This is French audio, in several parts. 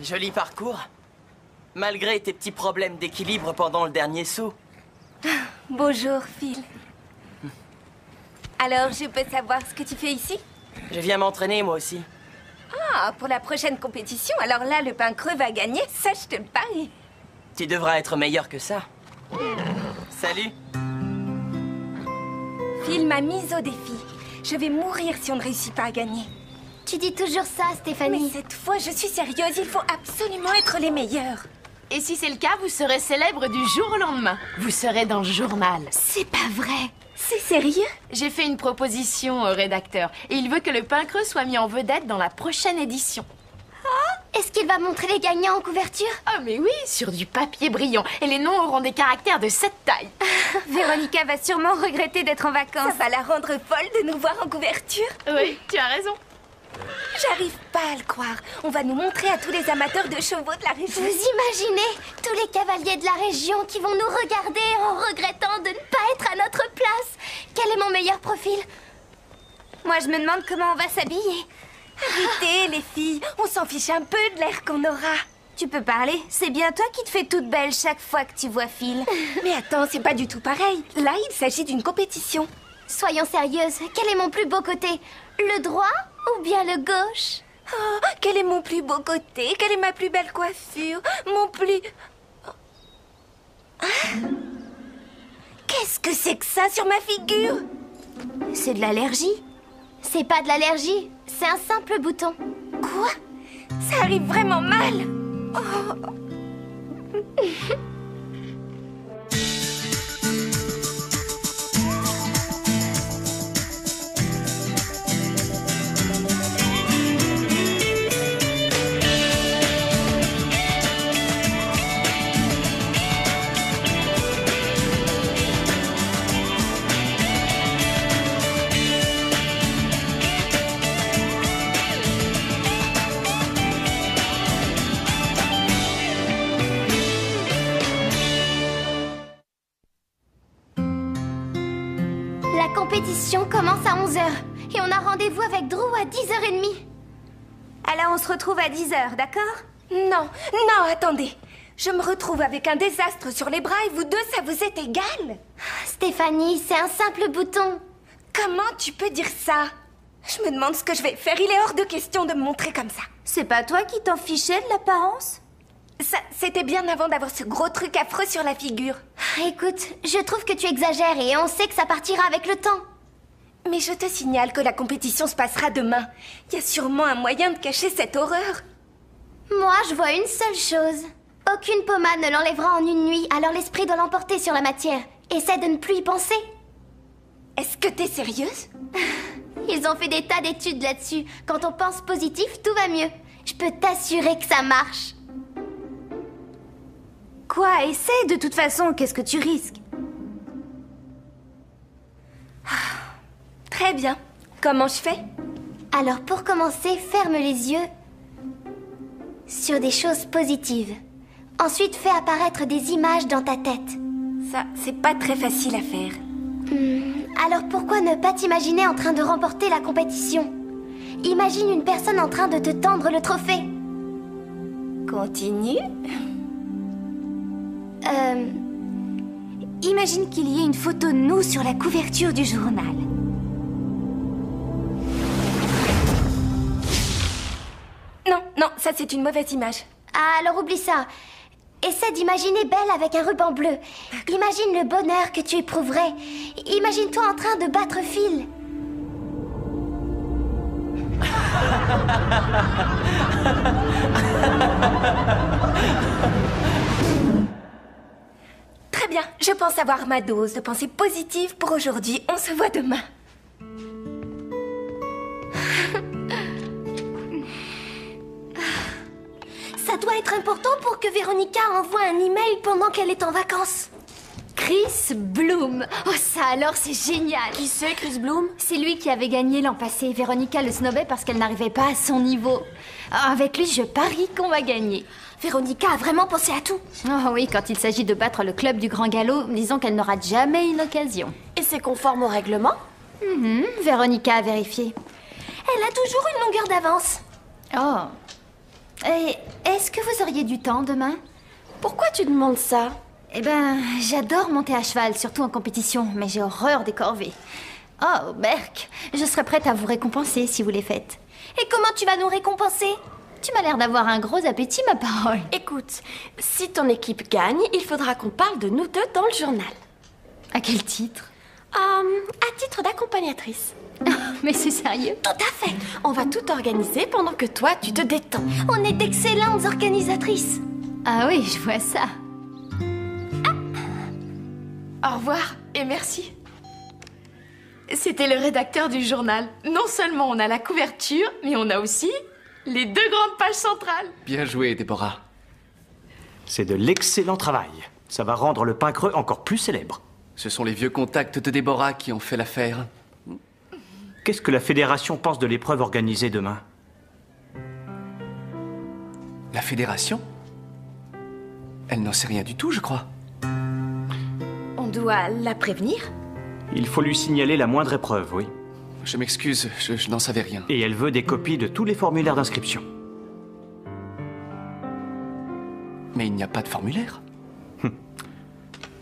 Joli parcours. Malgré tes petits problèmes d'équilibre pendant le dernier saut. Bonjour, Phil. Alors, je peux savoir ce que tu fais ici? Je viens m'entraîner, moi aussi. Ah, pour la prochaine compétition, alors là, le pain creux va gagner, ça, je te le parie. Tu devras être meilleur que ça. Salut. Phil m'a mise au défi. Je vais mourir si on ne réussit pas à gagner. Tu dis toujours ça, Stéphanie. Mais cette fois, je suis sérieuse, il faut absolument être les meilleurs. Et si c'est le cas, vous serez célèbre du jour au lendemain. Vous serez dans le journal. C'est pas vrai. C'est sérieux? J'ai fait une proposition au rédacteur et il veut que le pain creux soit mis en vedette dans la prochaine édition. Est-ce qu'il va montrer les gagnants en couverture? Ah mais oui, sur du papier brillant. Et les noms auront des caractères de cette taille. Véronica va sûrement regretter d'être en vacances. Ça va la rendre folle de nous voir en couverture. Oui, tu as raison. J'arrive pas à le croire. On va nous montrer à tous les amateurs de chevaux de la région. Vous imaginez tous les cavaliers de la région qui vont nous regarder en regrettant de ne pas être à notre place? Quel est mon meilleur profil? Moi, je me demande comment on va s'habiller. Arrêtez, les filles. On s'en fiche un peu de l'air qu'on aura. Tu peux parler? C'est bien toi qui te fais toute belle chaque fois que tu vois Phil. Mais attends, c'est pas du tout pareil. Là, il s'agit d'une compétition. Soyons sérieuses, quel est mon plus beau côté? Le droit ou bien le gauche? Oh, quel est mon plus beau côté? Quelle est ma plus belle coiffure? Mon plus... Hein? Qu'est-ce que c'est que ça sur ma figure? C'est de l'allergie? C'est pas de l'allergie, c'est un simple bouton. Quoi? Ça arrive vraiment mal. Oh. La compétition commence à 11h et on a rendez-vous avec Drew à 10h30. Alors on se retrouve à 10h, d'accord? Non, non, attendez. Je me retrouve avec un désastre sur les bras et vous deux, ça vous est égal? Stéphanie, c'est un simple bouton. Comment tu peux dire ça? Je me demande ce que je vais faire. Il est hors de question de me montrer comme ça. C'est pas toi qui t'en fichais de l'apparence? Ça, c'était bien avant d'avoir ce gros truc affreux sur la figure. Écoute, je trouve que tu exagères et on sait que ça partira avec le temps. Mais je te signale que la compétition se passera demain. Il y a sûrement un moyen de cacher cette horreur. Moi, je vois une seule chose. Aucune pommade ne l'enlèvera en une nuit, alors l'esprit doit l'emporter sur la matière. Essaie de ne plus y penser. Est-ce que t'es sérieuse? Ils ont fait des tas d'études là-dessus. Quand on pense positif, tout va mieux. Je peux t'assurer que ça marche. Quoi? Essaie de toute façon, qu'est-ce que tu risques? Très bien. Comment je fais? Alors pour commencer, ferme les yeux sur des choses positives. Ensuite, fais apparaître des images dans ta tête. Ça, c'est pas très facile à faire. Alors pourquoi ne pas t'imaginer en train de remporter la compétition? Imagine une personne en train de te tendre le trophée. Continue. Imagine qu'il y ait une photo de nous sur la couverture du journal. Non, non, ça c'est une mauvaise image. Ah, alors oublie ça. Essaie d'imaginer Belle avec un ruban bleu. Imagine le bonheur que tu éprouverais. Imagine-toi en train de battre Phil. Très bien, je pense avoir ma dose de pensée positive pour aujourd'hui. On se voit demain. Ça doit être important pour que Véronica envoie un email pendant qu'elle est en vacances. Chris Bloom. Oh ça alors c'est génial. Qui c'est, Chris Bloom? C'est lui qui avait gagné l'an passé. Véronica le snobait parce qu'elle n'arrivait pas à son niveau. Avec lui, je parie qu'on va gagner. Véronica a vraiment pensé à tout. Oh oui, quand il s'agit de battre le club du Grand Galop, disons qu'elle n'aura jamais une occasion. Et c'est conforme au règlement? Véronica a vérifié. Elle a toujours une longueur d'avance. Oh. Et est-ce est-ce que vous auriez du temps demain? Pourquoi tu demandes ça? Eh ben, j'adore monter à cheval, surtout en compétition, mais j'ai horreur des corvées. Oh, Berk, je serais prête à vous récompenser si vous les faites. Et comment tu vas nous récompenser? Tu m'as l'air d'avoir un gros appétit, ma parole. Écoute, si ton équipe gagne, il faudra qu'on parle de nous deux dans le journal. À quel titre? À titre d'accompagnatrice. Mais c'est sérieux? Tout à fait. On va tout organiser pendant que toi, tu te détends. On est d'excellentes organisatrices. Ah oui, je vois ça. Au revoir et merci. C'était le rédacteur du journal. Non seulement on a la couverture, mais on a aussi les 2 grandes pages centrales. Bien joué, Déborah. C'est de l'excellent travail. Ça va rendre le pain creux encore plus célèbre. Ce sont les vieux contacts de Déborah qui ont fait l'affaire. Qu'est-ce que la fédération pense de l'épreuve organisée demain? La fédération? Elle n'en sait rien du tout, je crois. On doit la prévenir? Il faut lui signaler la moindre épreuve, oui. Je m'excuse, je n'en savais rien. Et elle veut des copies de tous les formulaires d'inscription. Mais il n'y a pas de formulaire.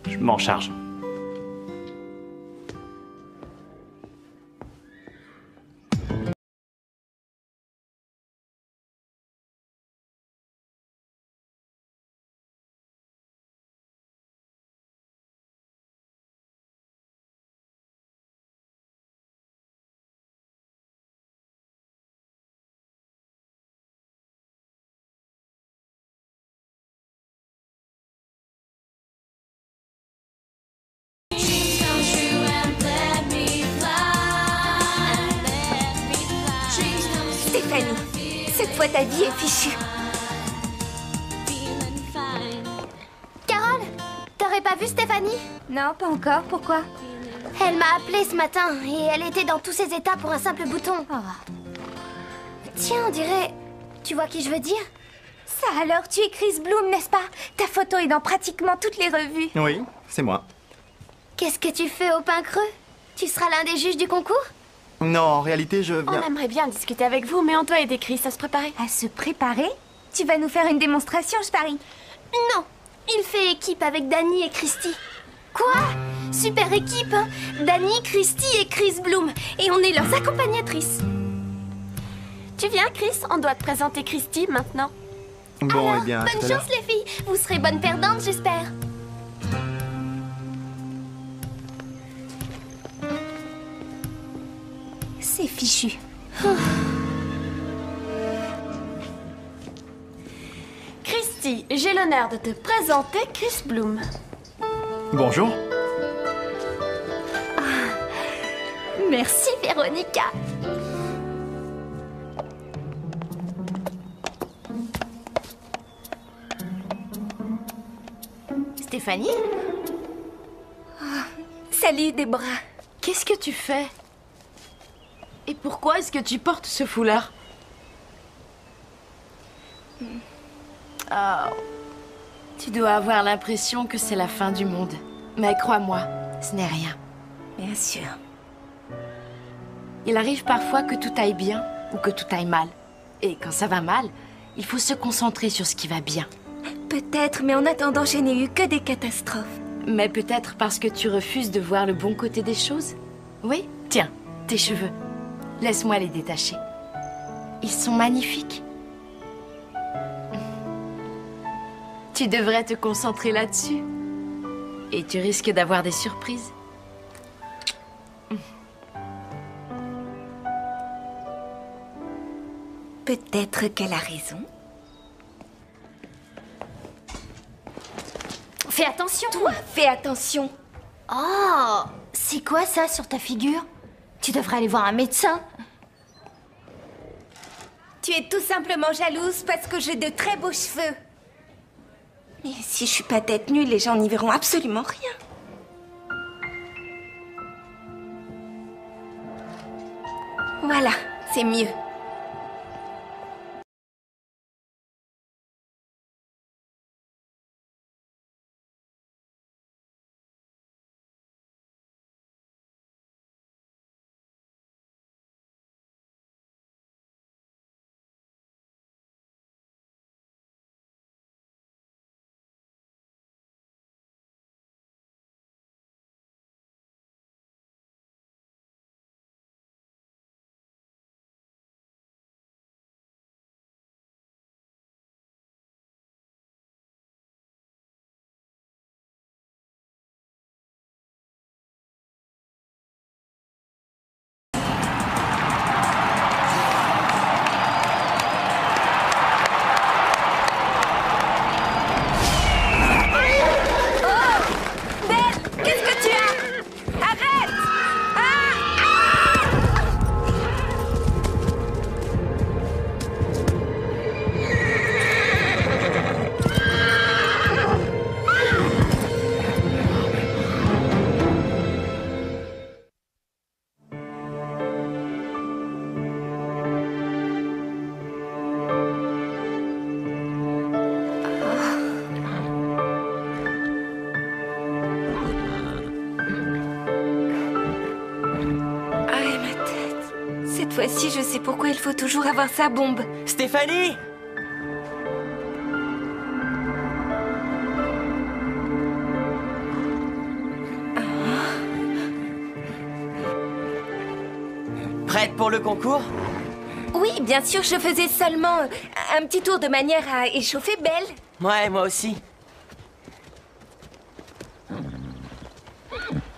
Je m'en charge. Stéphanie, cette fois ta vie est fichue. Carole, t'aurais pas vu Stéphanie? Non, pas encore. Pourquoi? Elle m'a appelée ce matin et elle était dans tous ses états pour un simple bouton. Tiens, on dirait... Tu vois qui je veux dire? Ça alors, tu es Chris Bloom, n'est-ce pas? Ta photo est dans pratiquement toutes les revues. Oui, c'est moi. Qu'est-ce que tu fais au pain creux? Tu seras l'un des juges du concours? Non, en réalité, je viens... On aimerait bien discuter avec vous, mais on doit aider Chris à se préparer. À se préparer? Tu vas nous faire une démonstration, je parie. Non, il fait équipe avec Dani et Christy. Quoi? Super équipe, hein? Dani, Christy et Chris Bloom. Et on est leurs accompagnatrices. Tu viens, Chris? On doit te présenter Christy maintenant. Bon, Alors, eh bien, à bonne tout à l'heure. chance les filles. Vous serez bonnes perdantes, j'espère. C'est fichu. Christy, j'ai l'honneur de te présenter Chris Bloom. Bonjour. Merci, Véronica. Stéphanie, Salut, Déborah. qu'est-ce que tu fais? Et pourquoi est-ce que tu portes ce foulard? Oh, tu dois avoir l'impression que c'est la fin du monde. Mais crois-moi, ce n'est rien. Bien sûr. Il arrive parfois que tout aille bien ou que tout aille mal. Et quand ça va mal, il faut se concentrer sur ce qui va bien. Peut-être, mais en attendant, je n'ai eu que des catastrophes. Mais peut-être parce que tu refuses de voir le bon côté des choses? Oui? Tiens, tes cheveux. Laisse-moi les détacher. Ils sont magnifiques. Tu devrais te concentrer là-dessus. Et tu risques d'avoir des surprises. Peut-être qu'elle a raison. Fais attention. Toi, fais attention. Oh, c'est quoi ça sur ta figure? Tu devrais aller voir un médecin. Tu es tout simplement jalouse parce que j'ai de très beaux cheveux. Mais si je suis pas tête nue, les gens n'y verront absolument rien. Voilà, c'est mieux. Si, je sais pourquoi il faut toujours avoir sa bombe. Stéphanie! Prête pour le concours? Oui, bien sûr, je faisais seulement un petit tour de manière à échauffer Belle. Ouais, moi aussi.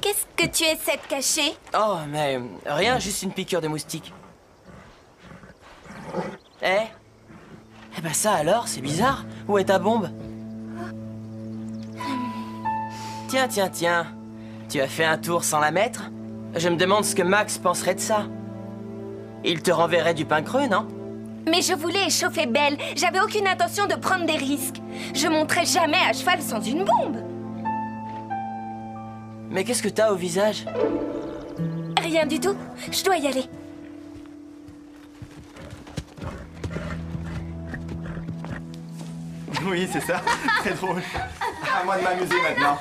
Qu'est-ce que tu essaies de cacher? Oh, mais rien, juste une piqûre de moustique. Eh ben ça alors, c'est bizarre. Où est ta bombe? Tiens, tiens, tiens. Tu as fait un tour sans la mettre? Je me demande ce que Max penserait de ça. Il te renverrait du pain creux, non? Mais je voulais échauffer Belle. J'avais aucune intention de prendre des risques. Je monterai jamais à cheval sans une bombe. Mais qu'est-ce que t'as au visage? Rien du tout. Je dois y aller. Oui, c'est ça. Très drôle. À moi de m'amuser maintenant.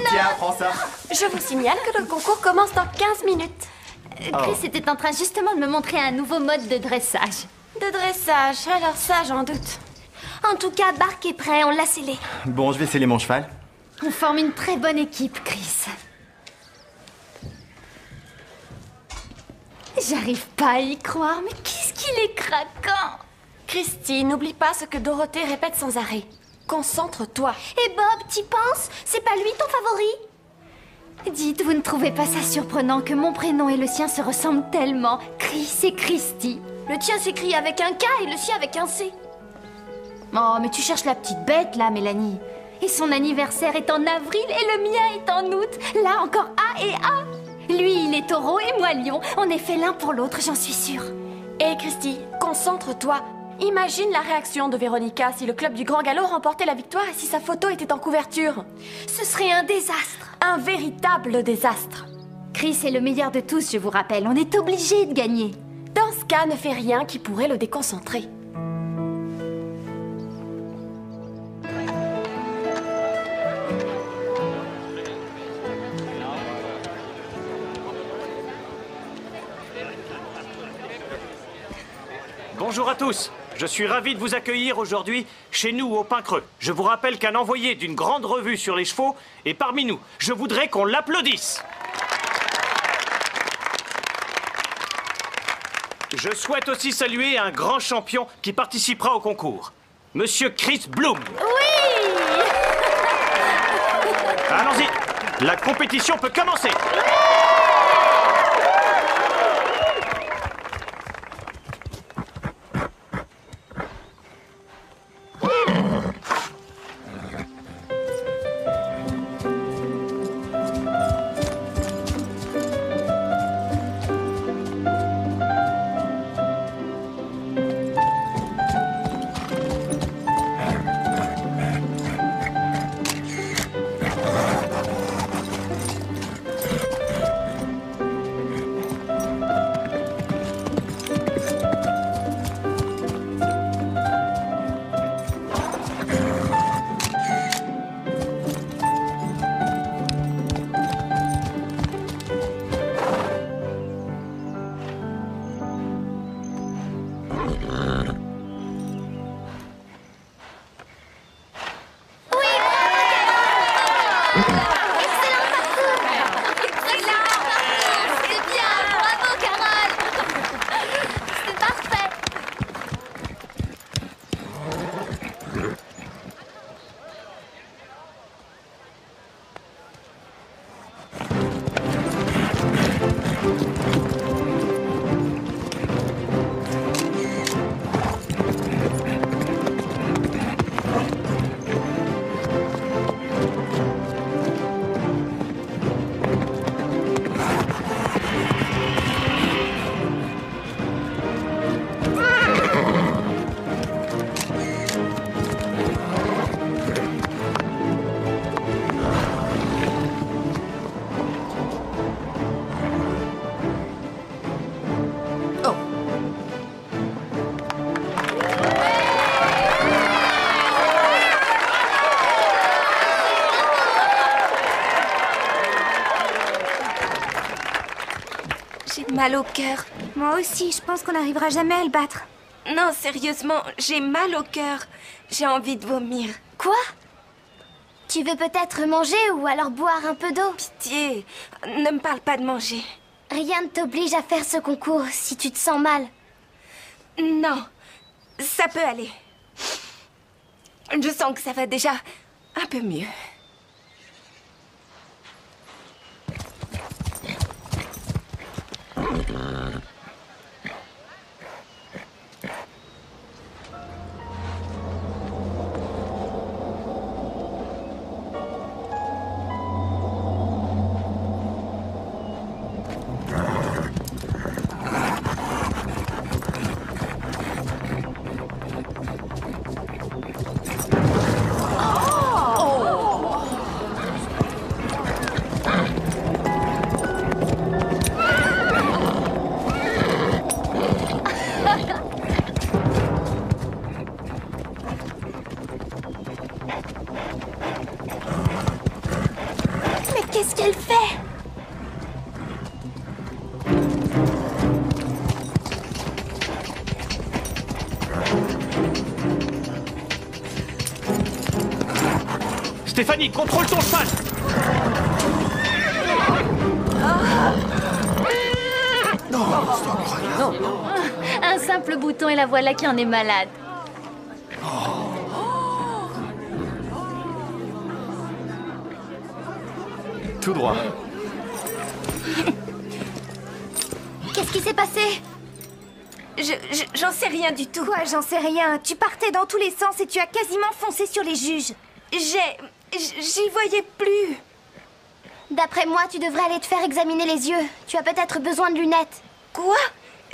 Tiens, prends ça. Je vous signale que le concours commence dans 15 minutes. Chris était en train justement de me montrer un nouveau mode de dressage. De dressage, alors ça, j'en doute. En tout cas, Bark est prêt, on l'a scellé. Bon, je vais sceller mon cheval. On forme une très bonne équipe, Chris. J'arrive pas à y croire, mais qu'est-ce qu'il est craquant! Christy, n'oublie pas ce que Dorothée répète sans arrêt. Concentre-toi. Et Bob, t'y penses? C'est pas lui ton favori? Dites, vous ne trouvez pas ça surprenant que mon prénom et le sien se ressemblent tellement? Chris et Christy. Le tien s'écrit avec un K et le sien avec un C. Oh, mais tu cherches la petite bête, là, Mélanie. Et son anniversaire est en avril et le mien est en août. Là, encore A et A. Lui, il est taureau et moi, lion. On est fait l'un pour l'autre, j'en suis sûre. Hé, Christy, concentre-toi. Imagine la réaction de Véronica si le club du Grand Galop remportait la victoire et si sa photo était en couverture. Ce serait un désastre. Un véritable désastre. Chris est le meilleur de tous, je vous rappelle. On est obligé de gagner. Dans ce cas, ne fais rien qui pourrait le déconcentrer. Bonjour à tous. Je suis ravi de vous accueillir aujourd'hui chez nous au Pain Creux. Je vous rappelle qu'un envoyé d'une grande revue sur les chevaux est parmi nous. Je voudrais qu'on l'applaudisse. Je souhaite aussi saluer un grand champion qui participera au concours. Monsieur Chris Bloom. Oui. Allons-y. La compétition peut commencer. J'ai mal au cœur. Moi aussi, je pense qu'on n'arrivera jamais à le battre. Non, sérieusement, j'ai mal au cœur. J'ai envie de vomir. Quoi? Tu veux peut-être manger ou alors boire un peu d'eau? Pitié, ne me parle pas de manger. Rien ne t'oblige à faire ce concours si tu te sens mal. Non, ça peut aller. Je sens que ça va déjà un peu mieux. Qu'est-ce qu'elle fait? Stéphanie, contrôle ton cheval! Un simple bouton et la voilà qui en est malade. Tout droit. Qu'est-ce qui s'est passé? J'en sais rien du tout. Quoi, j'en sais rien? Tu partais dans tous les sens et tu as quasiment foncé sur les juges. J'y voyais plus. D'après moi, tu devrais aller te faire examiner les yeux. Tu as peut-être besoin de lunettes. Quoi?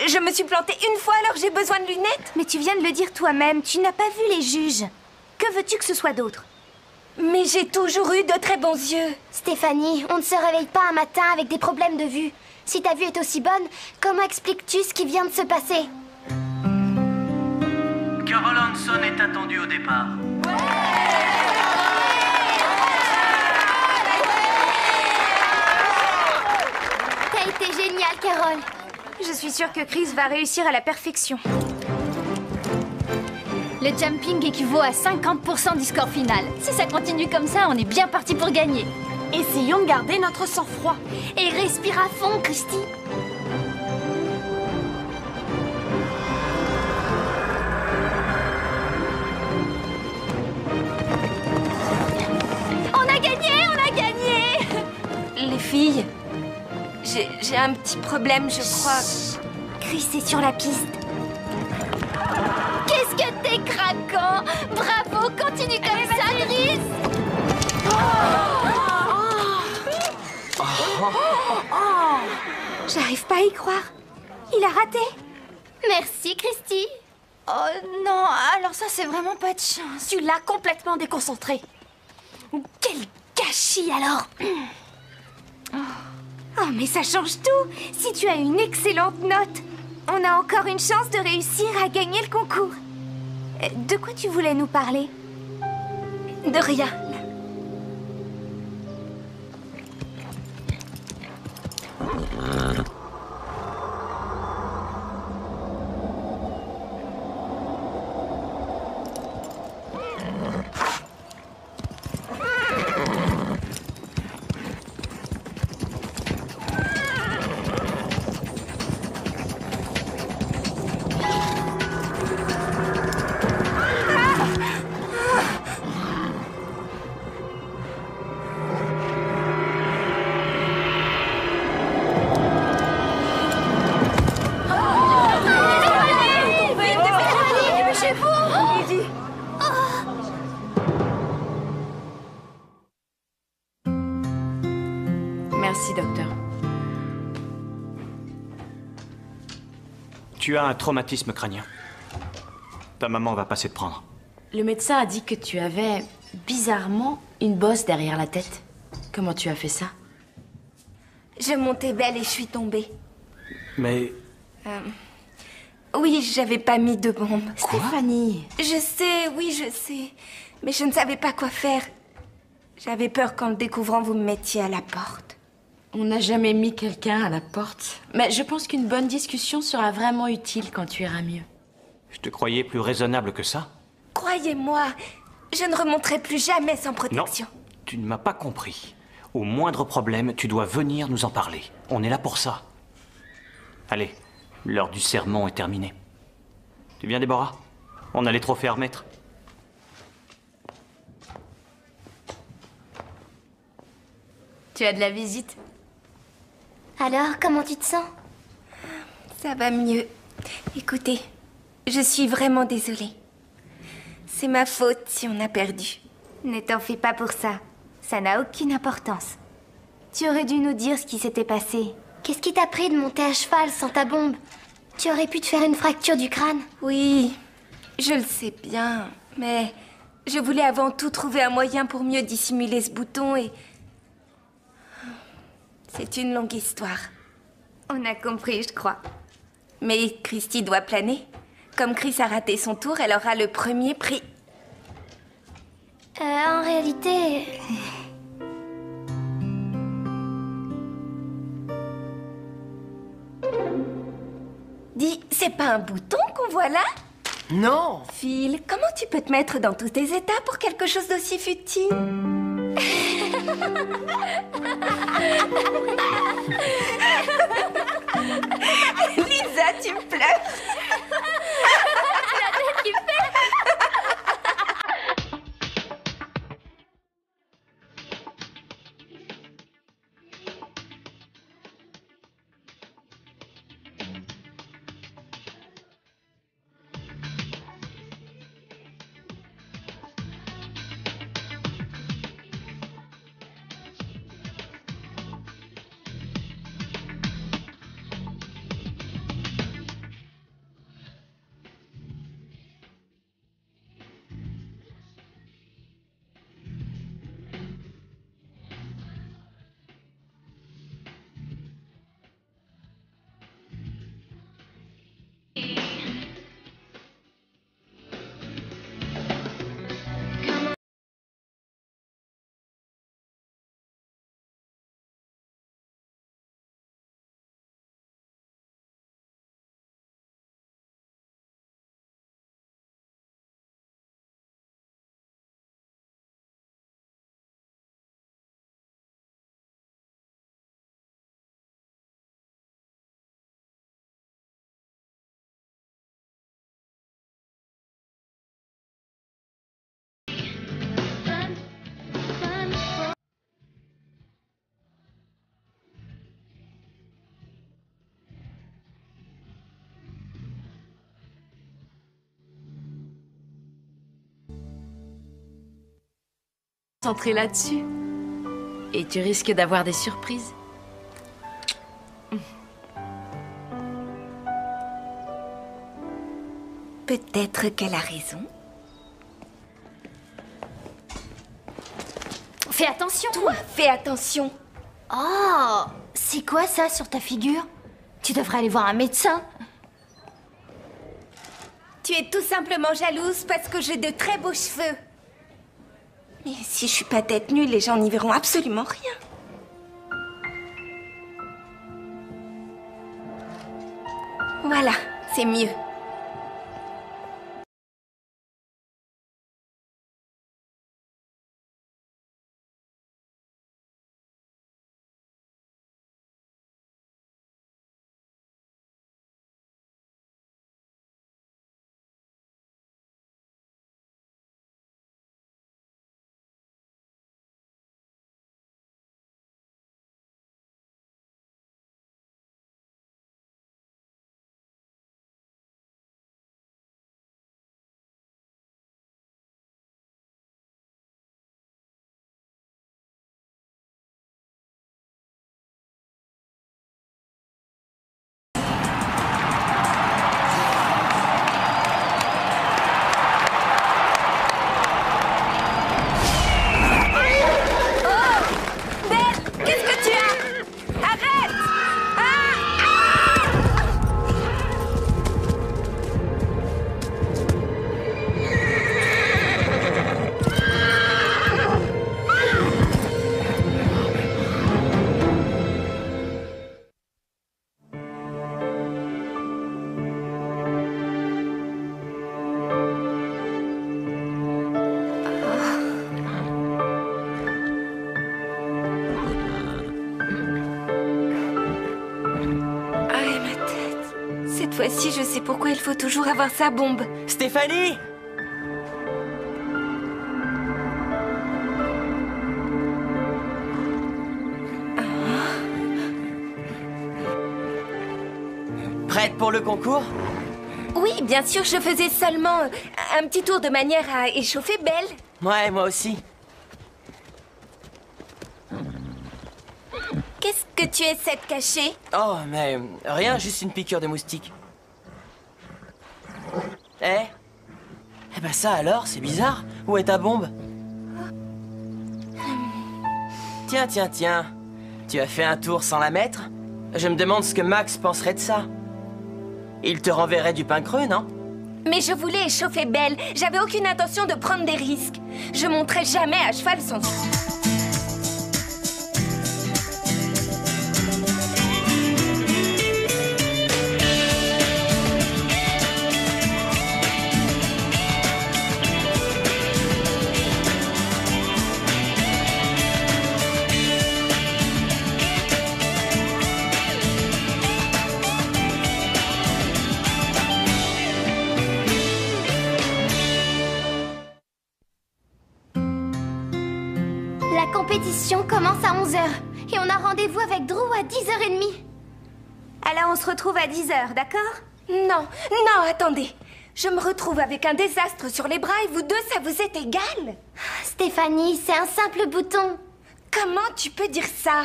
Je me suis plantée une fois alors j'ai besoin de lunettes? Mais tu viens de le dire toi-même, tu n'as pas vu les juges. Que veux-tu que ce soit d'autre? Mais j'ai toujours eu de très bons yeux. Stéphanie, on ne se réveille pas un matin avec des problèmes de vue. Si ta vue est aussi bonne, comment expliques-tu ce qui vient de se passer? Carol Hanson est attendue au départ. T'as été géniale, Carol. Je suis sûre que Chris va réussir à la perfection. Le jumping équivaut à 50% du score final. Si ça continue comme ça, on est bien parti pour gagner. Essayons de garder notre sang-froid. Et respire à fond, Christy. On a gagné, on a gagné. Les filles, j'ai un petit problème, je crois. Chris est sur la piste. Qu'est-ce que t'es craquant! Bravo, continue comme ça, Chris! J'arrive pas à y croire. Il a raté. Merci, Christy. Oh non, alors ça c'est vraiment pas de chance. Tu l'as complètement déconcentré. Quel gâchis alors. Oh, mais ça change tout. Si tu as une excellente note, on a encore une chance de réussir à gagner le concours. De quoi tu voulais nous parler? De rien. Merci, docteur. Tu as un traumatisme crânien. Ta maman va passer te prendre. Le médecin a dit que tu avais, bizarrement, une bosse derrière la tête. Comment tu as fait ça? Je montais belle et je suis tombée. Mais... Oui, j'avais pas mis de bombe. Stéphanie! Je sais, oui, je sais. Mais je ne savais pas quoi faire. J'avais peur qu'en le découvrant, vous me mettiez à la porte. On n'a jamais mis quelqu'un à la porte. Mais je pense qu'une bonne discussion sera vraiment utile quand tu iras mieux. Je te croyais plus raisonnable que ça? Croyez-moi, je ne remonterai plus jamais sans protection. Non, tu ne m'as pas compris. Au moindre problème, tu dois venir nous en parler. On est là pour ça. Allez, l'heure du sermon est terminée. Tu viens, Déborah? On a les trophées à remettre. Tu as de la visite? Alors, comment tu te sens? Ça va mieux. Écoutez, je suis vraiment désolée. C'est ma faute si on a perdu. Ne t'en fais pas pour ça. Ça n'a aucune importance. Tu aurais dû nous dire ce qui s'était passé. Qu'est-ce qui t'a pris de monter à cheval sans ta bombe? Tu aurais pu te faire une fracture du crâne. Oui, je le sais bien, mais je voulais avant tout trouver un moyen pour mieux dissimuler ce bouton et... C'est une longue histoire. On a compris, je crois. Mais Christy doit planer. Comme Chris a raté son tour, elle aura le premier prix. En réalité... Dis, c'est pas un bouton qu'on voit là? Non! Phil, comment tu peux te mettre dans tous tes états pour quelque chose d'aussi futile? Lisa, tu pleures? La tête qui fait... Centré là-dessus. Et tu risques d'avoir des surprises. Peut-être qu'elle a raison. Fais attention. Toi, fais attention. Oh, c'est quoi ça sur ta figure? Tu devrais aller voir un médecin. Tu es tout simplement jalouse parce que j'ai de très beaux cheveux. Mais si je suis pas tête nue, les gens n'y verront absolument rien. Voilà, c'est mieux. fois-ci, je sais pourquoi il faut toujours avoir sa bombe. Stéphanie! Prête pour le concours? Oui, bien sûr, je faisais seulement un petit tour de manière à échauffer Belle. Ouais, moi aussi. Qu'est-ce que tu essaies de cacher? Oh, mais rien, juste une piqûre de moustique. Eh ben ça alors, c'est bizarre. Où est ta bombe? Tiens, tiens, tiens. Tu as fait un tour sans la mettre? Je me demande ce que Max penserait de ça. Il te renverrait du pain creux, non? Mais je voulais échauffer Belle. J'avais aucune intention de prendre des risques. Je monterai jamais à cheval sans... La compétition commence à 11h et on a rendez-vous avec Drew à 10h30. Alors on se retrouve à 10h, d'accord? Non, non, attendez. Je me retrouve avec un désastre sur les bras et vous deux, ça vous est égal? Stéphanie, c'est un simple bouton. Comment tu peux dire ça?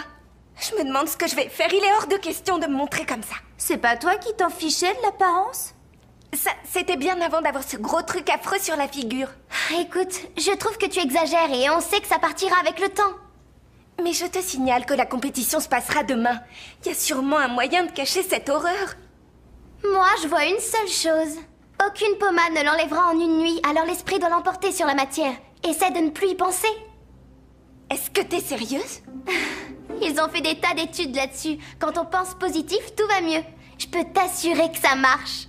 Je me demande ce que je vais faire. Il est hors de question de me montrer comme ça. C'est pas toi qui t'en fichais de l'apparence? Ça, c'était bien avant d'avoir ce gros truc affreux sur la figure. Écoute, je trouve que tu exagères et on sait que ça partira avec le temps. Mais je te signale que la compétition se passera demain. Il y a sûrement un moyen de cacher cette horreur. Moi, je vois une seule chose. Aucune pommade ne l'enlèvera en une nuit, alors l'esprit doit l'emporter sur la matière. Essaie de ne plus y penser. Est-ce que t'es sérieuse? Ils ont fait des tas d'études là-dessus. Quand on pense positif, tout va mieux. Je peux t'assurer que ça marche.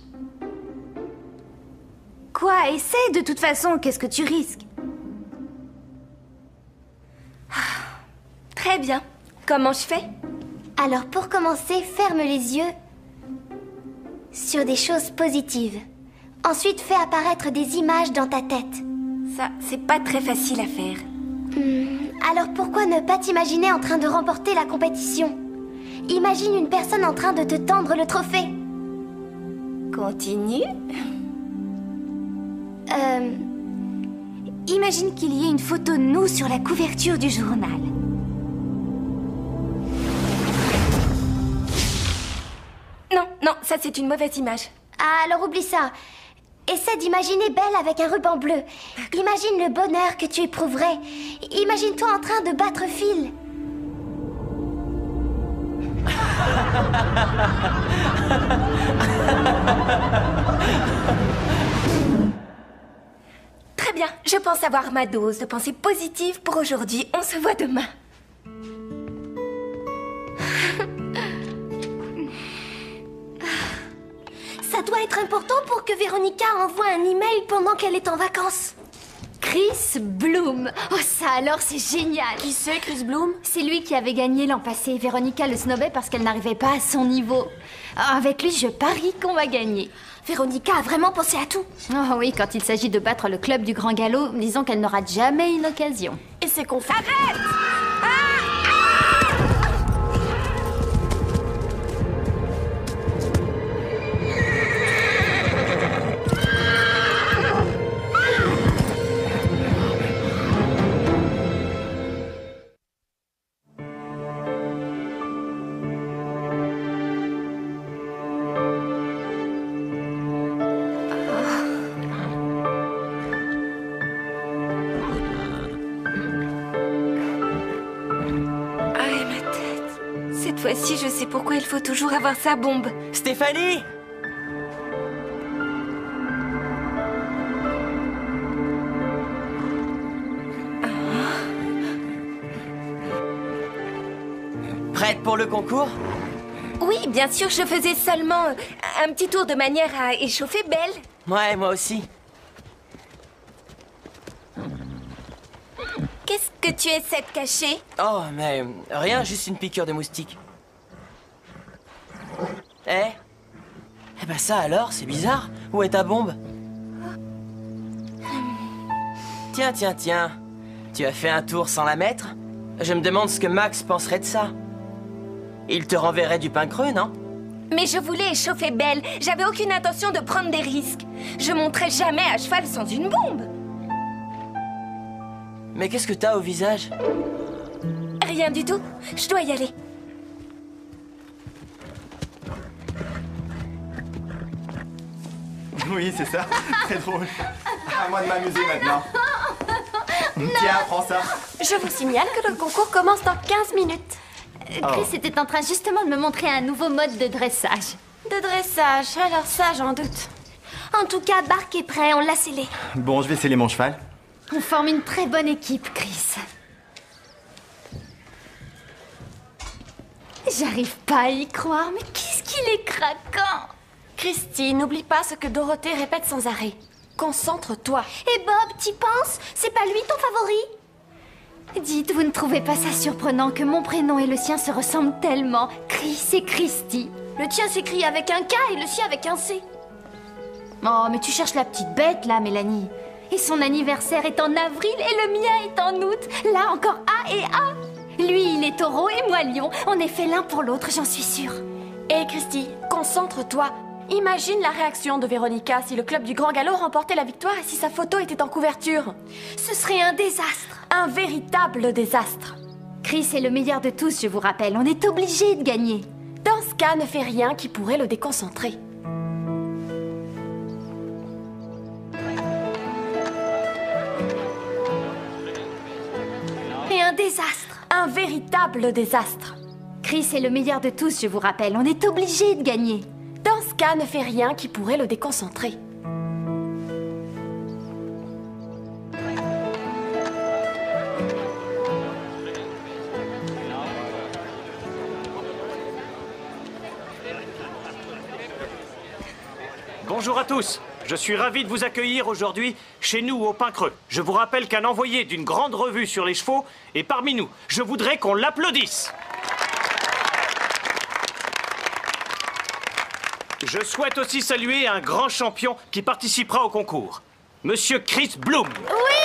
Quoi? Essaie de toute façon, qu'est-ce que tu risques? Très bien. Comment je fais? Alors pour commencer, ferme les yeux sur des choses positives. Ensuite, fais apparaître des images dans ta tête. Ça, c'est pas très facile à faire. Alors pourquoi ne pas t'imaginer en train de remporter la compétition? Imagine une personne en train de te tendre le trophée. Continue. Imagine qu'il y ait une photo de nous sur la couverture du journal. Non, non, ça c'est une mauvaise image. Alors oublie ça. Essaie d'imaginer Belle avec un ruban bleu. Imagine le bonheur que tu éprouverais. Imagine-toi en train de battre fil. Très bien, je pense avoir ma dose de pensée positive pour aujourd'hui. On se voit demain. Ça doit être important pour que Véronica envoie un email pendant qu'elle est en vacances. Chris Bloom. Oh ça alors c'est génial. Qui c'est, Chris Bloom? C'est lui qui avait gagné l'an passé. Véronica le snobait parce qu'elle n'arrivait pas à son niveau. Avec lui, je parie qu'on va gagner. Véronica a vraiment pensé à tout. Oh oui, quand il s'agit de battre le club du Grand Galop, disons qu'elle n'aura jamais une occasion. Et c'est qu'on fait... Arrête! Cette fois-ci, je sais pourquoi il faut toujours avoir sa bombe. Stéphanie! Prête pour le concours? Oui, bien sûr, je faisais seulement un petit tour de manière à échauffer Belle. Ouais, moi aussi. Qu'est-ce que tu essaies de cacher? Oh, mais rien, juste une piqûre de moustique. Eh Bah ça alors, c'est bizarre. Où est ta bombe? Tiens, tiens, tiens. Tu as fait un tour sans la mettre? Je me demande ce que Max penserait de ça. Il te renverrait du pain creux, non? Mais je voulais échauffer Belle. J'avais aucune intention de prendre des risques. Je monterai jamais à cheval sans une bombe. Mais qu'est-ce que t'as au visage? Rien du tout. Je dois y aller. Oui, c'est ça. Très drôle. À moi de m'amuser maintenant. Tiens, prends ça. Je vous signale que le concours commence dans 15 minutes. Chris était en train justement de me montrer un nouveau mode de dressage. De dressage, alors ça, j'en doute. En tout cas, Bark est prêt, on l'a scellé. Bon, je vais sceller mon cheval. On forme une très bonne équipe, Chris. J'arrive pas à y croire, mais qu'est-ce qu'il est craquant! Christy, n'oublie pas ce que Dorothée répète sans arrêt. Concentre-toi. Et Bob, t'y penses? C'est pas lui ton favori? Dites, vous ne trouvez pas ça surprenant que mon prénom et le sien se ressemblent tellement? Chris et Christy. Le tien s'écrit avec un K et le sien avec un C. Oh, mais tu cherches la petite bête, là, Mélanie. Et son anniversaire est en avril et le mien est en août. Là, encore A et A. Lui, il est taureau et moi lion. On est fait l'un pour l'autre, j'en suis sûre. Hé, Christy, concentre-toi. Imagine la réaction de Véronica si le club du Grand Galop remportait la victoire et si sa photo était en couverture. Ce serait un désastre. Un véritable désastre. Chris est le meilleur de tous, je vous rappelle. On est obligé de gagner. Dans ce cas, ne fais rien qui pourrait le déconcentrer. Et un désastre. Un véritable désastre. Chris est le meilleur de tous, je vous rappelle. On est obligé de gagner. Dans ce cas, ne fais rien qui pourrait le déconcentrer. Bonjour à tous. Je suis ravi de vous accueillir aujourd'hui chez nous au Pain Creux. Je vous rappelle qu'un envoyé d'une grande revue sur les chevaux est parmi nous. Je voudrais qu'on l'applaudisse. Je souhaite aussi saluer un grand champion qui participera au concours, Monsieur Chris Bloom. Oui!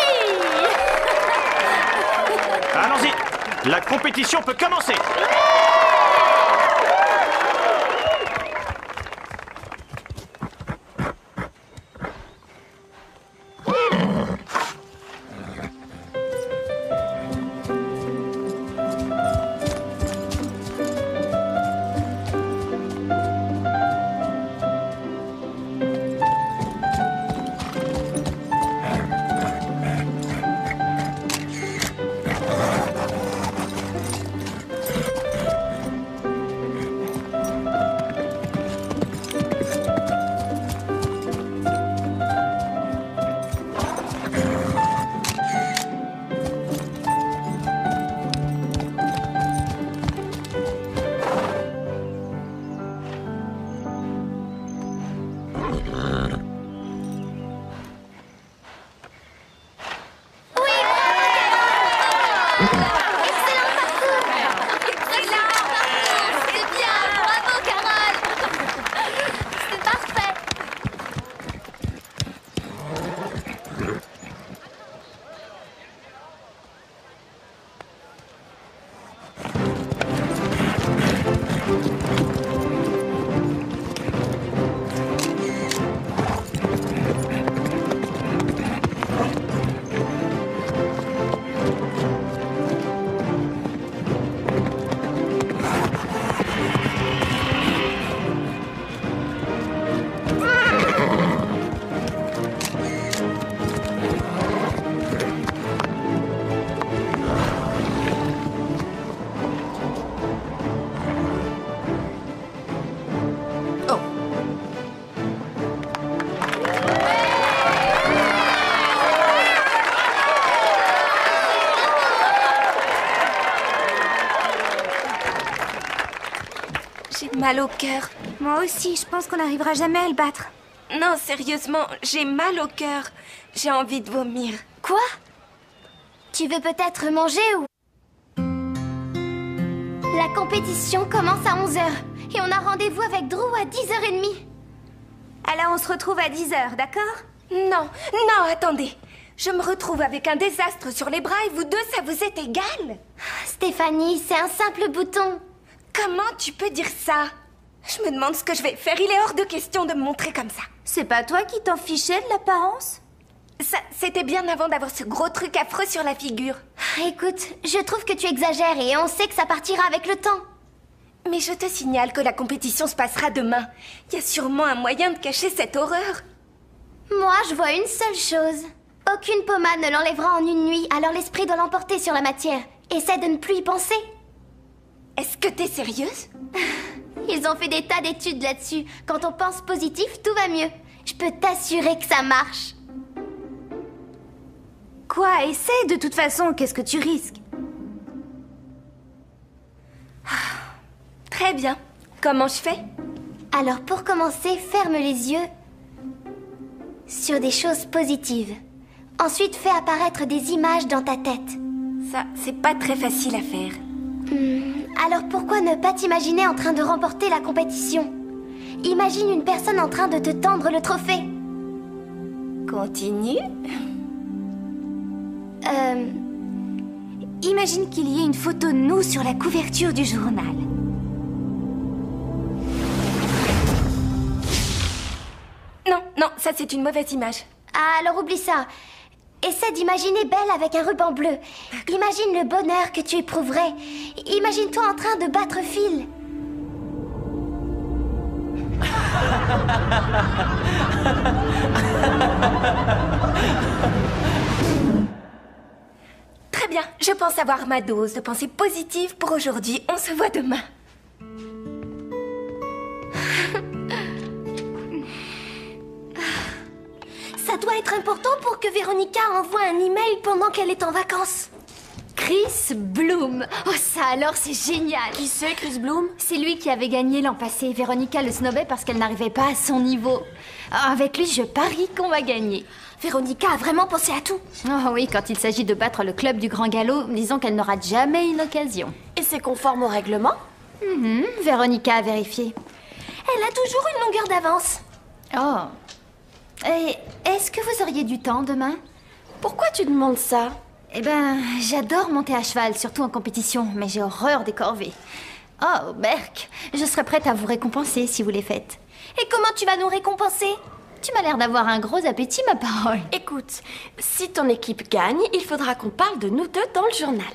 Allons-y, la compétition peut commencer. Mal au cœur. Moi aussi, je pense qu'on n'arrivera jamais à le battre. Non, sérieusement, j'ai mal au cœur. J'ai envie de vomir. Quoi? Tu veux peut-être manger ou... La compétition commence à 11h et on a rendez-vous avec Drew à 10h30. Alors on se retrouve à 10h, d'accord? Non, non, attendez. Je me retrouve avec un désastre sur les bras et vous deux, ça vous est égal? Stéphanie, c'est un simple bouton. Comment tu peux dire ça? Je me demande ce que je vais faire. Il est hors de question de me montrer comme ça. C'est pas toi qui t'en fichais de l'apparence? Ça, c'était bien avant d'avoir ce gros truc affreux sur la figure. Écoute, je trouve que tu exagères et on sait que ça partira avec le temps. Mais je te signale que la compétition se passera demain. Il y a sûrement un moyen de cacher cette horreur. Moi, je vois une seule chose. Aucune pommade ne l'enlèvera en une nuit, alors l'esprit doit l'emporter sur la matière. Essaie de ne plus y penser. Est-ce que t'es sérieuse? Ils ont fait des tas d'études là-dessus. Quand on pense positif, tout va mieux. Je peux t'assurer que ça marche. Quoi? Essaie de toute façon, qu'est-ce que tu risques? Très bien. Comment je fais? Alors pour commencer, ferme les yeux sur des choses positives. Ensuite, fais apparaître des images dans ta tête. Ça, c'est pas très facile à faire. Alors pourquoi ne pas t'imaginer en train de remporter la compétition? Imagine une personne en train de te tendre le trophée. Continue. Imagine qu'il y ait une photo de nous sur la couverture du journal. Non, non, ça c'est une mauvaise image. Alors oublie ça. Essaie d'imaginer Belle avec un ruban bleu. Imagine le bonheur que tu éprouverais. Imagine-toi en train de battre Phil. Très bien, je pense avoir ma dose de pensée positive pour aujourd'hui. On se voit demain. Ça doit être important pour que Véronica envoie un email pendant qu'elle est en vacances. Chris Bloom. Oh ça alors c'est génial. Qui c'est, Chris Bloom? C'est lui qui avait gagné l'an passé. Véronica le snobait parce qu'elle n'arrivait pas à son niveau. Avec lui, je parie qu'on va gagner. Véronica a vraiment pensé à tout. Oh oui, quand il s'agit de battre le club du Grand Galop, disons qu'elle n'aura jamais une occasion. Et c'est conforme au règlement? Véronica a vérifié. Elle a toujours une longueur d'avance. Oh. Et est-ce que vous auriez du temps demain? Pourquoi tu demandes ça? Eh ben, j'adore monter à cheval, surtout en compétition, mais j'ai horreur des corvées. Oh, Berk, je serais prête à vous récompenser si vous les faites. Et comment tu vas nous récompenser? Tu m'as l'air d'avoir un gros appétit, ma parole. Écoute, si ton équipe gagne, il faudra qu'on parle de nous deux dans le journal.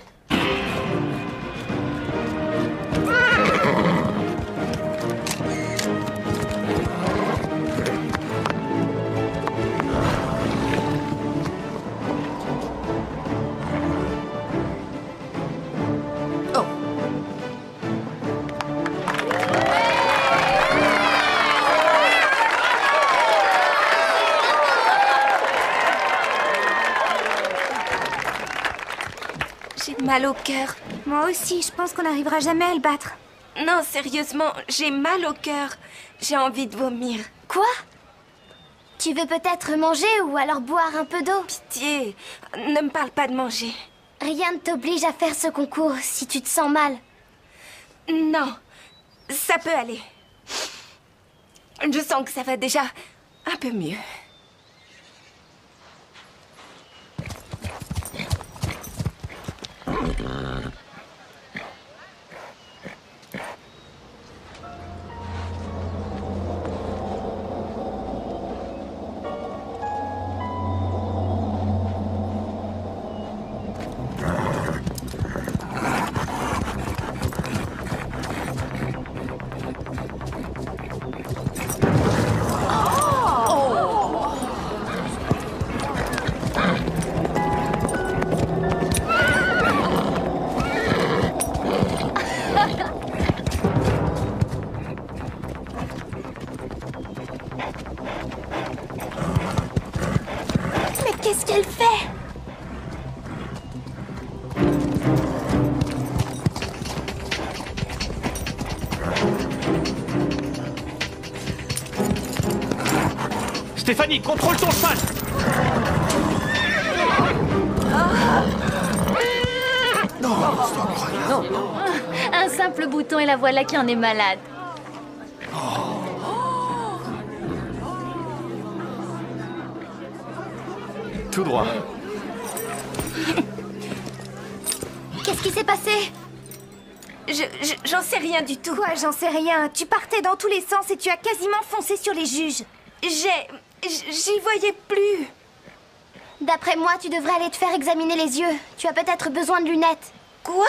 J'ai mal au cœur. Moi aussi, je pense qu'on n'arrivera jamais à le battre. Non, sérieusement, j'ai mal au cœur. J'ai envie de vomir. Quoi? Tu veux peut-être manger ou alors boire un peu d'eau? Pitié, ne me parle pas de manger. Rien ne t'oblige à faire ce concours si tu te sens mal. Non, ça peut aller. Je sens que ça va déjà un peu mieux. Qu'est-ce qu'elle fait? Stéphanie, contrôle ton cheval! Un simple bouton et la voilà qui en est malade. tout droit. Qu'est-ce qui s'est passé? J'en sais rien du tout. Quoi, j'en sais rien? Tu partais dans tous les sens et tu as quasiment foncé sur les juges. J'y voyais plus. D'après moi, tu devrais aller te faire examiner les yeux. Tu as peut-être besoin de lunettes. Quoi?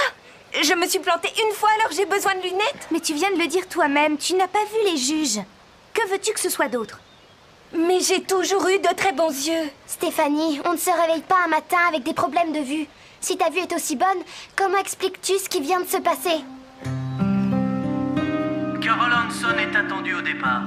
Je me suis plantée une fois alors j'ai besoin de lunettes? Mais tu viens de le dire toi-même, tu n'as pas vu les juges. Que veux-tu que ce soit d'autre? Mais j'ai toujours eu de très bons yeux. Stéphanie, on ne se réveille pas un matin avec des problèmes de vue. Si ta vue est aussi bonne, comment expliques-tu ce qui vient de se passer? Carol Hanson est attendue au départ.